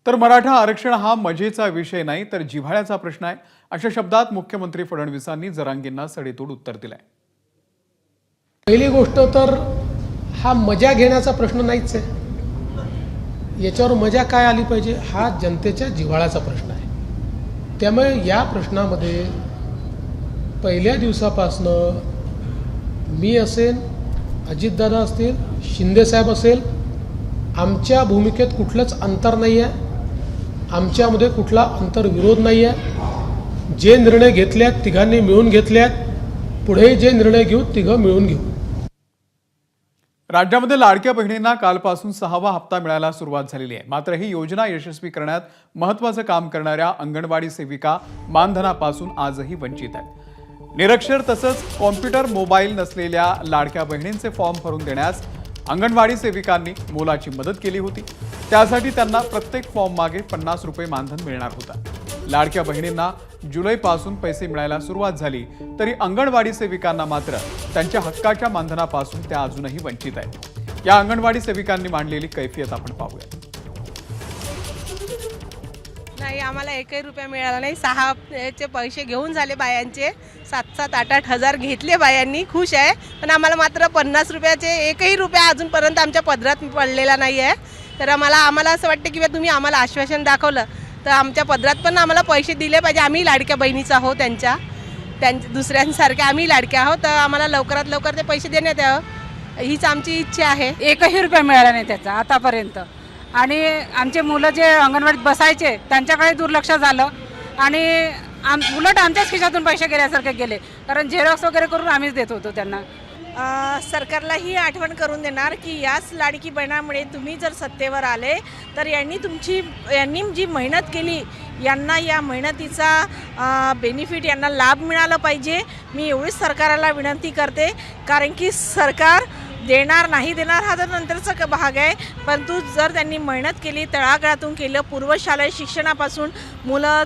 तर मराठा आरक्षण हा मजेचा विषय नाही तर जिव्हाळ्याचा प्रश्न आहे, अशा शब्दात मुख्यमंत्री फडणवीसांनी जरांगेंना सडेतोड उत्तर दिलंय। पहिली गोष्ट तर हा मजा घेण्याचा प्रश्न नाहीच आहे, याच्यावर मजा काय आली पाहिजे हा जनतेच्या जिव्हाळ्याचा प्रश्न आहे। त्यामुळे या प्रश्नामध्ये पहिल्या दिवसापासनं मी असेल, अजितदादा असतील, शिंदेसाहेब असेल, आमच्या भूमिकेत कुठलंच अंतर नाही आहे, आमच्यामध्ये कुठला अंतर्विरोध नाही आहे। जे निर्णय घेतल्यात तिघांनी मिळून घेतल्यात, पुढे जे निर्णय घेऊ तिघं मिळून घेऊ। राज्यामध्ये लाडक्या बहिणींना कालपासून 6वा हप्ता मिळायला सुरुवात झालेली आहे। मात्र ही योजना यशस्वी करण्यात महत्त्वाचं काम करणाऱ्या अंगणवाडी सेविका मानधनापासून आजही वंचित आहेत। निरक्षर तसंच कॉम्प्युटर मोबाईल नसलेल्या लाडक्या बहिणींचे फॉर्म भरून देण्यास अंगणवाडी सेविकांनी मोलाची मदत केली होती। त्यासाठी त्यांना प्रत्येक फॉर्म मागे 50 रुपये मानधन मिळणार होता। लाडक्या बहिणींना जुलैपासून पैसे मिळायला सुरुवात झाली तरी अंगणवाडी सेविकांना मात्र त्यांच्या हक्काच्या मानधनापासून त्या अजूनही वंचित आहेत। या अंगणवाडी सेविकांनी मांडलेली कैफियत आपण पाहूया। नाही, आम्हाला एकही रुपया मिळाला नाही। 6 चे पैसे घेऊन झाले बायांचे, 7-7, 8-8 हजार घेतले बायांनी, खुश आहे। पण आम्हाला मात्र 50 रुपयाचे एकही रुपया अजूनपर्यंत आमच्या पदरात पडलेला नाही आहे। तर आम्हाला असं वाटतं की तुम्ही आम्हाला आश्वासन दाखवलं तर आमच्या पदरात पण आम्हाला पैसे दिले पाहिजे। आम्ही लाडक्या बहिणीचा आहोत, त्यांच्या दुसऱ्यांसारख्या आम्ही लाडक्या आहोत, तर आम्हाला लवकरात लवकर ते पैसे देण्यात यावं हीच आमची इच्छा आहे। एकही रुपया मिळाला नाही त्याचा आतापर्यंत, आणि आमचे मुलं जे अंगणवाडीत बसायचे त्यांच्याकडे दुर्लक्ष झालं आणि उलट आमच्याच खिशातून पैसे गेल्यासारखे गेले, कारण झेरॉक्स वगैरे करून आम्हीच देत होतो त्यांना। सरकारला ही आठवण करून देणार की याच लाडकी बहिणामुळे तुम्ही जर सत्तेवर आले तर यांनी जी मेहनत केली यांना या मेहनतीचा बेनिफिट यांना लाभ मिळाला पाहिजे। मी एवढीच सरकारला विनंती करते, कारण की सरकार देणार नाही देणार हा तर नंतरचा भाग आहे, परंतु जर त्यांनी मेहनत केली, तळागाळातून केलं, पूर्वशालेय शिक्षणापासून मुलं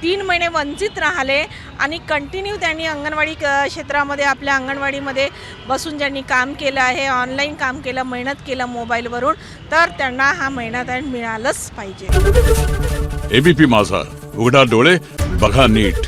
3 महिने वंचित राहिले आणि कंटिन्यू त्यांनी अंगणवाडी क्षेत्रामध्ये आपल्या अंगणवाडीमध्ये बसून ज्यांनी काम केलं आहे, ऑनलाईन काम केलं, मेहनत केलं मोबाईलवरून, तर त्यांना हा मेहनत मिळालंच पाहिजे। एबीपी माझा, उघडा डोळे बघा नीट।